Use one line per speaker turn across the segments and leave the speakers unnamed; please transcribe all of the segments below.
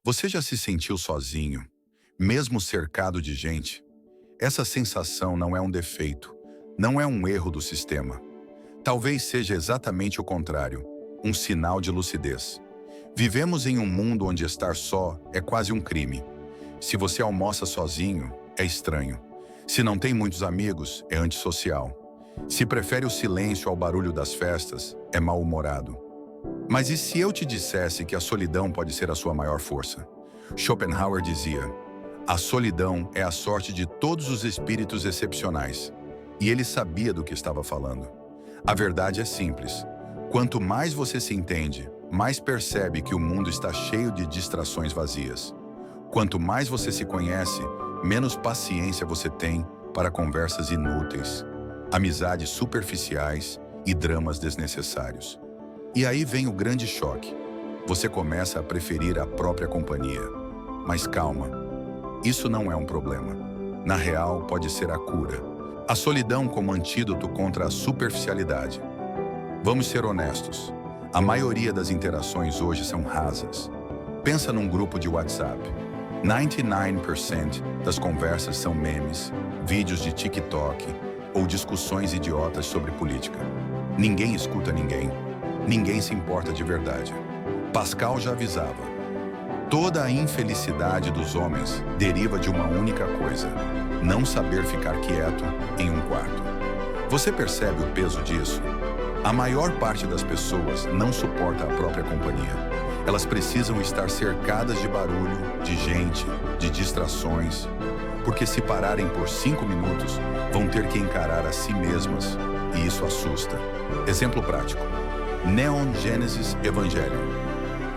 Você já se sentiu sozinho, mesmo cercado de gente? Essa sensação não é um defeito, não é um erro do sistema. Talvez seja exatamente o contrário, um sinal de lucidez. Vivemos em um mundo onde estar só é quase um crime. Se você almoça sozinho, é estranho. Se não tem muitos amigos, é antissocial. Se prefere o silêncio ao barulho das festas, é mal-humorado. Mas e se eu te dissesse que a solidão pode ser a sua maior força? Schopenhauer dizia: a solidão é a sorte de todos os espíritos excepcionais. E ele sabia do que estava falando. A verdade é simples. Quanto mais você se entende, mais percebe que o mundo está cheio de distrações vazias. Quanto mais você se conhece, menos paciência você tem para conversas inúteis, amizades superficiais e dramas desnecessários. E aí vem o grande choque. Você começa a preferir a própria companhia. Mas calma, isso não é um problema. Na real, pode ser a cura. A solidão como antídoto contra a superficialidade. Vamos ser honestos. A maioria das interações hoje são rasas. Pensa num grupo de WhatsApp. 99% das conversas são memes, vídeos de TikTok ou discussões idiotas sobre política. Ninguém escuta ninguém. Ninguém se importa de verdade. Pascal já avisava. Toda a infelicidade dos homens deriva de uma única coisa: não saber ficar quieto em um quarto. Você percebe o peso disso? A maior parte das pessoas não suporta a própria companhia. Elas precisam estar cercadas de barulho, de gente, de distrações, porque se pararem por 5 minutos, vão ter que encarar a si mesmas, e isso assusta. Exemplo prático: Neon Genesis Evangelion.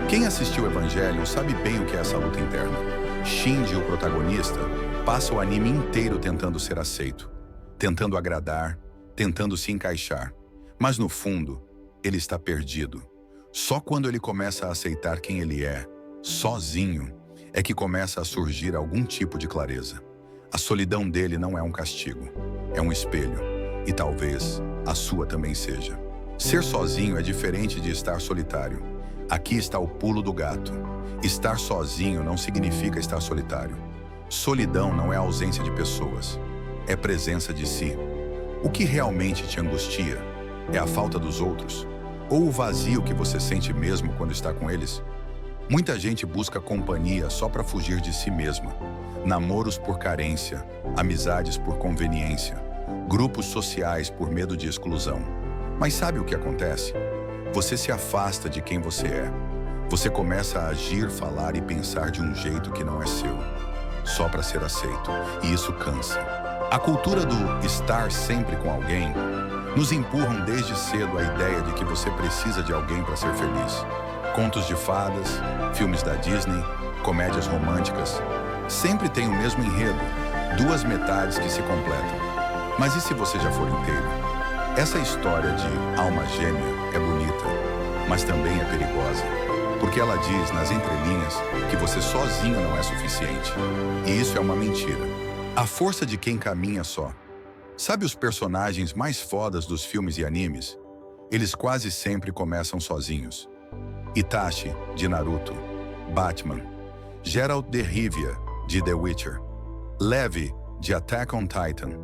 Quem assistiu Evangelion sabe bem o que é essa luta interna. Shinji, o protagonista, passa o anime inteiro tentando ser aceito, tentando agradar, tentando se encaixar. Mas no fundo, ele está perdido. Só quando ele começa a aceitar quem ele é, sozinho, é que começa a surgir algum tipo de clareza. A solidão dele não é um castigo, é um espelho. E talvez a sua também seja. Ser sozinho é diferente de estar solitário. Aqui está o pulo do gato. Estar sozinho não significa estar solitário. Solidão não é ausência de pessoas, é presença de si. O que realmente te angustia é a falta dos outros? Ou o vazio que você sente mesmo quando está com eles? Muita gente busca companhia só para fugir de si mesma. Namoros por carência, amizades por conveniência, grupos sociais por medo de exclusão. Mas sabe o que acontece? Você se afasta de quem você é. Você começa a agir, falar e pensar de um jeito que não é seu, só para ser aceito. E isso cansa. A cultura do estar sempre com alguém nos empurram desde cedo a ideia de que você precisa de alguém para ser feliz. Contos de fadas, filmes da Disney, comédias românticas, sempre tem o mesmo enredo, duas metades que se completam. Mas e se você já for inteiro? Essa história de alma gêmea é bonita, mas também é perigosa, porque ela diz nas entrelinhas que você sozinho não é suficiente. E isso é uma mentira. A força de quem caminha só. Sabe os personagens mais fodas dos filmes e animes? Eles quase sempre começam sozinhos. Itachi, de Naruto, Batman, Geralt de Rivia, de The Witcher, Levi, de Attack on Titan,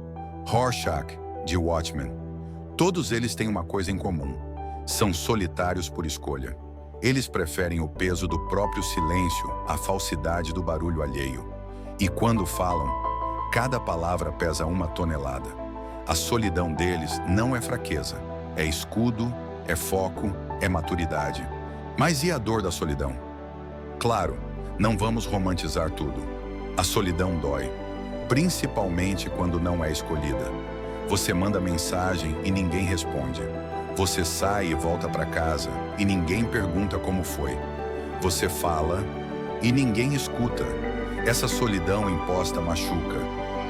Rorschach, de Watchmen. Todos eles têm uma coisa em comum: são solitários por escolha. Eles preferem o peso do próprio silêncio à falsidade do barulho alheio. E quando falam, cada palavra pesa 1 tonelada. A solidão deles não é fraqueza, é escudo, é foco, é maturidade. Mas e a dor da solidão? Claro, não vamos romantizar tudo. A solidão dói, principalmente quando não é escolhida. Você manda mensagem e ninguém responde. Você sai e volta para casa e ninguém pergunta como foi. Você fala e ninguém escuta. Essa solidão imposta machuca,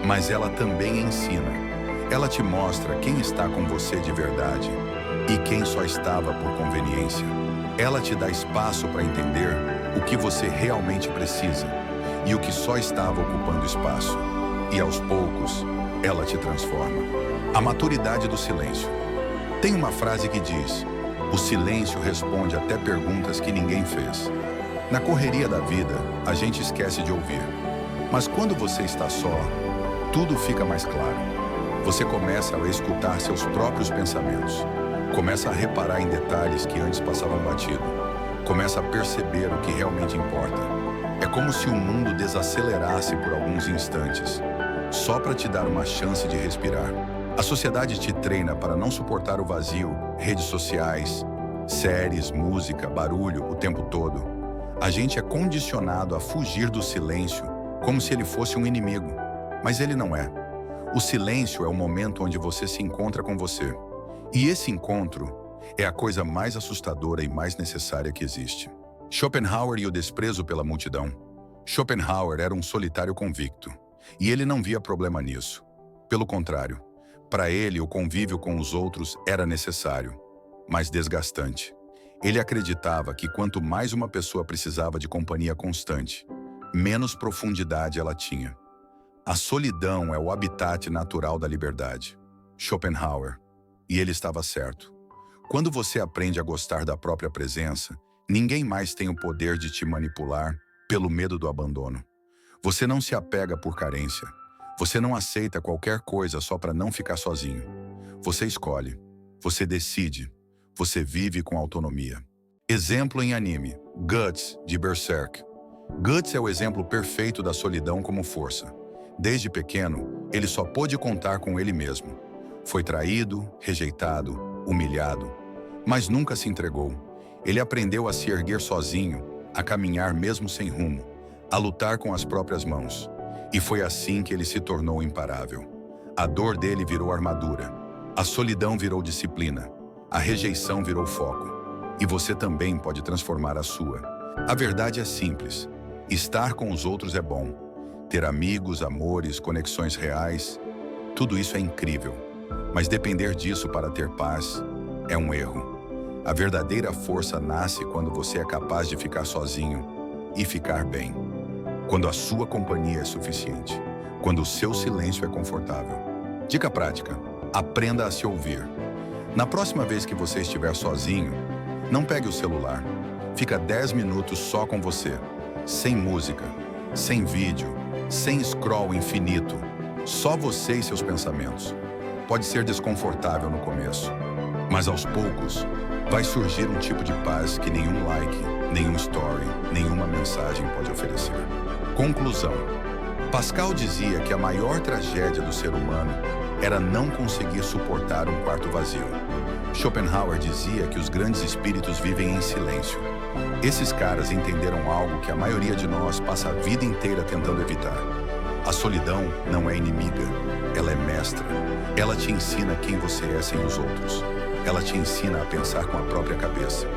mas ela também ensina. Ela te mostra quem está com você de verdade e quem só estava por conveniência. Ela te dá espaço para entender o que você realmente precisa e o que só estava ocupando espaço. E aos poucos, ela te transforma. A maturidade do silêncio. Tem uma frase que diz: o silêncio responde até perguntas que ninguém fez. Na correria da vida, a gente esquece de ouvir. Mas quando você está só, tudo fica mais claro. Você começa a escutar seus próprios pensamentos. Começa a reparar em detalhes que antes passavam batido. Começa a perceber o que realmente importa. É como se o mundo desacelerasse por alguns instantes, só para te dar uma chance de respirar. A sociedade te treina para não suportar o vazio, redes sociais, séries, música, barulho o tempo todo. A gente é condicionado a fugir do silêncio como se ele fosse um inimigo, mas ele não é. O silêncio é o momento onde você se encontra com você. E esse encontro é a coisa mais assustadora e mais necessária que existe. Schopenhauer e o desprezo pela multidão. Schopenhauer era um solitário convicto, e ele não via problema nisso. Pelo contrário, para ele o convívio com os outros era necessário, mas desgastante. Ele acreditava que quanto mais uma pessoa precisava de companhia constante, menos profundidade ela tinha. A solidão é o habitat natural da liberdade. Schopenhauer. E ele estava certo. Quando você aprende a gostar da própria presença, ninguém mais tem o poder de te manipular pelo medo do abandono. Você não se apega por carência. Você não aceita qualquer coisa só para não ficar sozinho. Você escolhe. Você decide. Você vive com autonomia. Exemplo em anime, Guts, de Berserk. Guts é o exemplo perfeito da solidão como força. Desde pequeno, ele só pôde contar com ele mesmo. Foi traído, rejeitado, humilhado, mas nunca se entregou. Ele aprendeu a se erguer sozinho, a caminhar mesmo sem rumo, a lutar com as próprias mãos. E foi assim que ele se tornou imparável. A dor dele virou armadura. A solidão virou disciplina. A rejeição virou foco. E você também pode transformar a sua. A verdade é simples. Estar com os outros é bom. Ter amigos, amores, conexões reais, tudo isso é incrível. Mas depender disso para ter paz é um erro. A verdadeira força nasce quando você é capaz de ficar sozinho e ficar bem. Quando a sua companhia é suficiente. Quando o seu silêncio é confortável. Dica prática: aprenda a se ouvir. Na próxima vez que você estiver sozinho, não pegue o celular. Fica 10 minutos só com você. Sem música, sem vídeo, sem scroll infinito. Só você e seus pensamentos. Pode ser desconfortável no começo, mas aos poucos vai surgir um tipo de paz que nenhum like, nenhum story, nenhuma mensagem pode oferecer. Conclusão: Pascal dizia que a maior tragédia do ser humano era não conseguir suportar um quarto vazio. Schopenhauer dizia que os grandes espíritos vivem em silêncio. Esses caras entenderam algo que a maioria de nós passa a vida inteira tentando evitar. A solidão não é inimiga, ela é mestra. Ela te ensina quem você é sem os outros. Ela te ensina a pensar com a própria cabeça.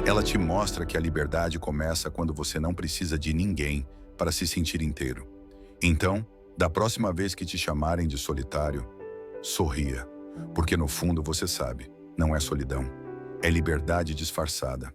Ela te mostra que a liberdade começa quando você não precisa de ninguém para se sentir inteiro. Então, da próxima vez que te chamarem de solitário, sorria, porque no fundo você sabe, não é solidão, é liberdade disfarçada.